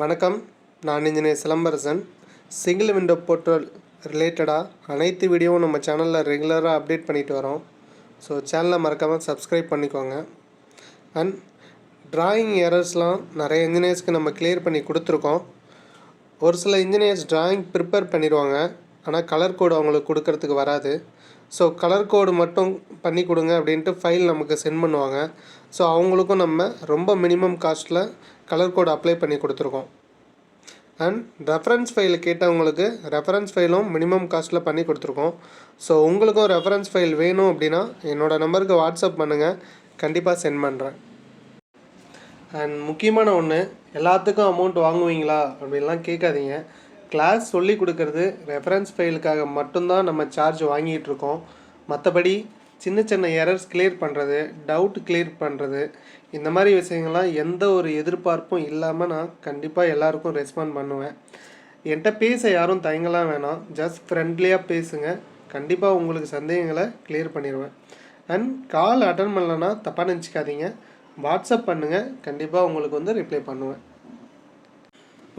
வணக்கம். நான் engineer Silambarasan. Single window portal ரிலேட்டடாக அனைத்து வீடியோவும் நம்ம சேனலில் ரெகுலராக அப்டேட் பண்ணிட்டு வரோம். ஸோ சேனலை மறக்காமல் சப்ஸ்கிரைப் பண்ணிக்கோங்க. அண்ட் டிராயிங் எரர்ஸ்லாம் நிறைய இன்ஜினியர்ஸ்க்கு நம்ம கிளியர் பண்ணி கொடுத்துருக்கோம். ஒரு சில இன்ஜினியர்ஸ் டிராயிங் ப்ரிப்பேர் பண்ணிடுவாங்க, ஆனால் கலர் கோடு அவங்களுக்கு கொடுக்கறதுக்கு வராது. ஸோ கலர் கோடு மட்டும் பண்ணி கொடுங்க அப்படின்ட்டு ஃபைல் நமக்கு சென்ட் பண்ணுவாங்க. ஸோ அவங்களுக்கும் நம்ம ரொம்ப மினிமம் காஸ்ட்டில் கலர் கோடு அப்ளை பண்ணி கொடுத்துருக்கோம். அண்ட் ரெஃபரன்ஸ் ஃபைல் கேட்டவங்களுக்கு ரெஃபரன்ஸ் ஃபைலும் மினிமம் காஸ்ட்டில் பண்ணி கொடுத்துருக்கோம். ஸோ உங்களுக்கும் ரெஃபரன்ஸ் ஃபைல் வேணும் அப்படின்னா என்னோடய நம்பருக்கு வாட்ஸ்அப் பண்ணுங்கள், கண்டிப்பாக சென்ட் பண்ணுறேன். அண்ட் முக்கியமான ஒன்று, எல்லாத்துக்கும் அமௌண்ட் வாங்குவீங்களா அப்படின்லாம் கேட்காதீங்க. கிளாஸ் சொல்லி கொடுக்கறது ரெஃபரன்ஸ் ஃபைலுக்காக மட்டும்தான் நம்ம சார்ஜ் வாங்கிட்டுருக்கோம். மற்றபடி சின்ன சின்ன எரர்ஸ் கிளியர் பண்ணுறது, டவுட் கிளியர் பண்ணுறது, இந்த மாதிரி விஷயங்கள்லாம் எந்த ஒரு எதிர்பார்ப்பும் இல்லாமல் நான் கண்டிப்பாக எல்லாருக்கும் ரெஸ்பாண்ட் பண்ணுவேன். என்கிட்ட பேச யாரும் தயங்கலாம் வேணாம், ஜஸ்ட் ஃப்ரெண்ட்லியாக பேசுங்க. கண்டிப்பாக உங்களுக்கு சந்தேகங்களை கிளியர் பண்ணிடுவேன். அண்ட் கால் அட்டன் பண்ணலன்னா தப்பாக நினச்சிக்காதீங்க, வாட்ஸ்அப் பண்ணுங்கள், கண்டிப்பாக உங்களுக்கு ரிப்ளை பண்ணுவேன்.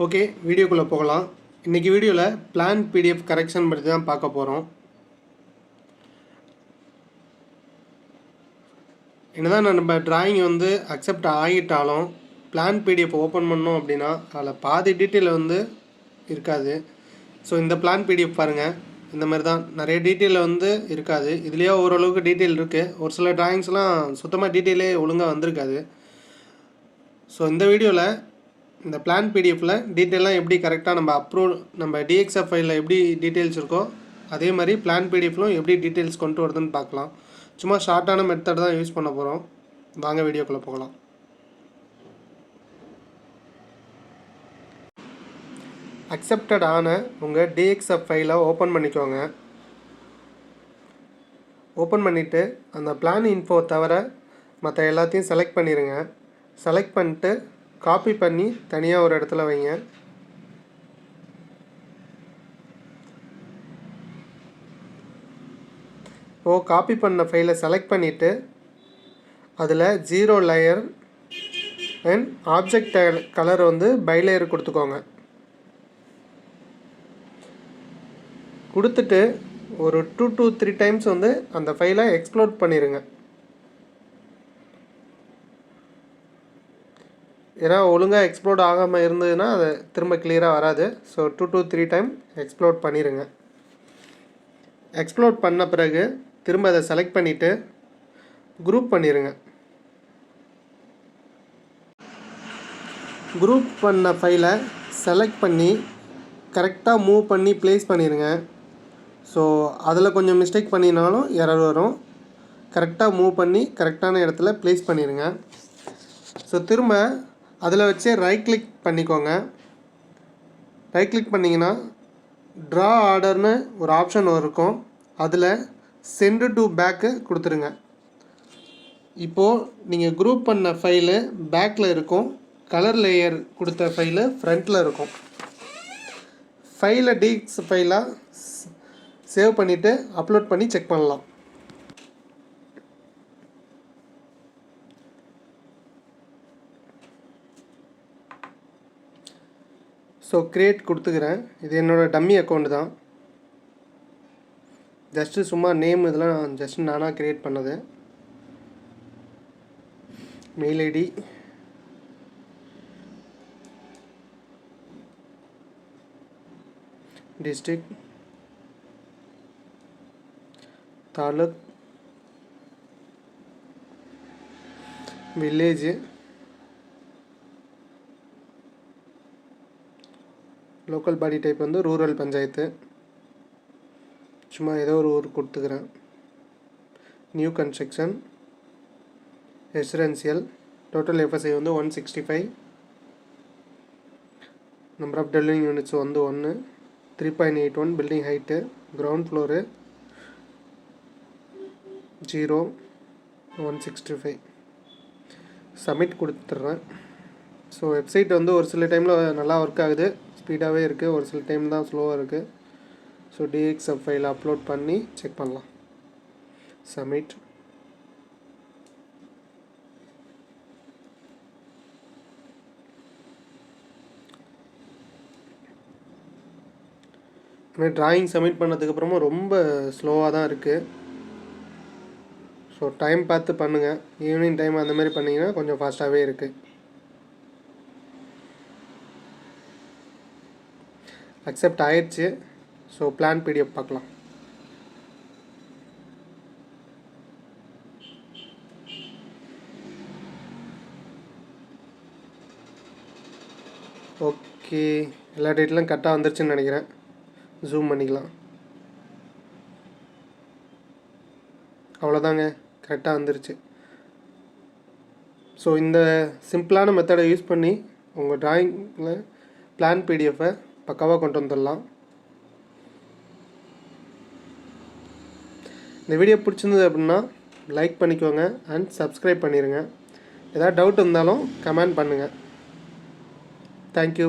ஓகே, வீடியோக்குள்ளே போகலாம். இன்றைக்கி வீடியோவில் பிளான் பிடிஎஃப் கரெக்ஷன் பற்றி தான் பார்க்க போகிறோம். என்னதான் நம்ம டிராயிங் அக்செப்ட் ஆகிட்டாலும் பிளான் பிடிஎஃப் ஓப்பன் பண்ணோம் அப்படின்னா அதில் பாதி டீட்டெயில் இருக்காது. ஸோ இந்த பிளான் பிடிஎஃப் பாருங்கள், இந்த மாதிரி தான் நிறைய டீட்டெயில் இருக்காது. இதுலேயே ஓரளவுக்கு டீட்டெயில் இருக்குது. ஒரு சில டிராயிங்ஸ்லாம் சுத்தமாக டீட்டெயிலே ஒழுங்காக வந்திருக்காது. ஸோ இந்த வீடியோவில் இந்த பிளான் பிடிஎஃப்பில் டீட்டெயிலாம் எப்படி கரெக்டாக நம்ம டிஎக்ஸ்எஃப் ஃபைலில் எப்படி டீட்டெயில்ஸ் இருக்கோ அதே மாதிரி பிளான் பிடிஎஃப்லும் எப்படி டீட்டெயில்ஸ் கொண்டு வருதுன்னு பார்க்கலாம். சும்மா ஷார்ட்டான மெத்தட் தான் யூஸ் பண்ண போகிறோம். வாங்க வீடியோக்குள்ளே போகலாம். அக்செப்டட் ஆன உங்கள் டிஎக்ஸ்எஃப் ஃபைலை ஓப்பன் பண்ணிக்கோங்க. ஓப்பன் பண்ணிவிட்டு அந்த பிளான் இன்ஃபோ தவிர மற்ற எல்லாத்தையும் செலக்ட் பண்ணிடுங்க. செலக்ட் பண்ணிட்டு காப்பி பண்ணி தனியாக ஒரு இடத்துல வைங்க. காப்பி பண்ண ஃபைலை செலக்ட் பண்ணிவிட்டு அதில் 0 layer and object colour by layer கொடுத்துக்கோங்க. கொடுத்துட்டு ஒரு 2 to 3 டைம்ஸ் அந்த ஃபைலை எக்ஸ்ப்ளோட் பண்ணிடுங்க. ஏன்னா ஒழுங்காக எக்ஸ்ப்ளோட் ஆகாமல் இருந்ததுன்னா அது திரும்ப கிளியராக வராது. ஸோ 2 to 3 டைம் எக்ஸ்ப்ளோட் பண்ணிடுங்க. எக்ஸ்ப்ளோட் பண்ண பிறகு திரும்ப அதை செலக்ட் பண்ணிவிட்டு குரூப் பண்ணிடுங்க. குரூப் பண்ண ஃபைலை செலக்ட் பண்ணி கரெக்டாக மூவ் பண்ணி ப்ளேஸ் பண்ணிடுங்க. ஸோ அதில் கொஞ்சம் மிஸ்டேக் பண்ணினாலும் எரர் வரும். கரெக்டாக மூவ் பண்ணி கரெக்டான இடத்துல ப்ளேஸ் பண்ணிடுங்க. ஸோ திரும்ப அதில் வச்சே ரைட் கிளிக் பண்ணிக்கோங்க. ரைட் கிளிக் பண்ணிங்கன்னா ட்ரா ஆர்டர்னு ஒரு ஆப்ஷன் இருக்கும். அதில் சென்டு டு பேக்கு கொடுத்துருங்க. இப்போது நீங்கள் குரூப் பண்ண ஃபைலு பேக்கில் இருக்கும், கலர் லேயர் கொடுத்த ஃபைலு ஃப்ரண்ட்டில் இருக்கும். ஃபைலை டிஎக்ஸ் ஃபைலாக சேவ் பண்ணிவிட்டு அப்லோட் பண்ணி செக் பண்ணலாம். ஸோ க்ரியேட் கொடுத்துக்கிறேன். இது என்னோடய டம்மி அக்கௌண்ட் தான். ஜஸ்ட்டு சும்மா நேம் இதெல்லாம் ஜஸ்ட் நானாக க்ரியேட் பண்ணது. Mail ID, district, taluk, village, local body type rural panchayat, சும்மா ஏதோ ஒரு ஊர் கொடுத்துக்கிறேன். New construction, residential, total FSI 165, number of dwelling units 1, 3.81, building height, ground floor 0, 165. Submit கொடுத்துட்றேன். ஸோ வெப்சைட் ஒரு சில டைமில் நல்லா ஒர்க் ஆகுது, ஸ்பீடாகவே இருக்குது, ஒரு சில டைம் தான் ஸ்லோவாக இருக்குது. ஸோ டிஎக்ஸ்எஃப் ஃபைல் அப்லோட் பண்ணி செக் பண்ணலாம். சப்மிட். ட்ராயிங் சப்மிட் பண்ணதுக்கப்புறமும் ரொம்ப ஸ்லோவாக தான் இருக்குது. ஸோ டைம் பார்த்து பண்ணுங்கள். ஈவினிங் டைம் அந்த மாதிரி பண்ணிங்கன்னா கொஞ்சம் ஃபாஸ்ட்டாகவே இருக்குது. அக்செப்ட் ஆயிடுச்சு. ஸோ பிளான் பிடிஎஃப் பார்க்கலாம். ஓகே, எல்லா டேட்லாம் கரெக்டாக வந்துருச்சுன்னு நினைக்கிறேன். ஜூம் பண்ணிக்கலாம். அவ்வளோதாங்க, கரெக்டாக வந்துருச்சு. ஸோ இந்த சிம்பிளான மெத்தடை யூஸ் பண்ணி உங்கள் ட்ராயிங்கில் பிளான் பிடிஎஃப்பை பக்காவாக கொண்டு வந்துடலாம். இந்த வீடியோ பிடிச்சிருந்தது அப்படின்னா லைக் பண்ணிக்கோங்க அண்ட் சப்ஸ்கிரைப் பண்ணிடுங்க. ஏதாவது டவுட் இருந்தாலும் கமெண்ட் பண்ணுங்கள். தேங்க்யூ.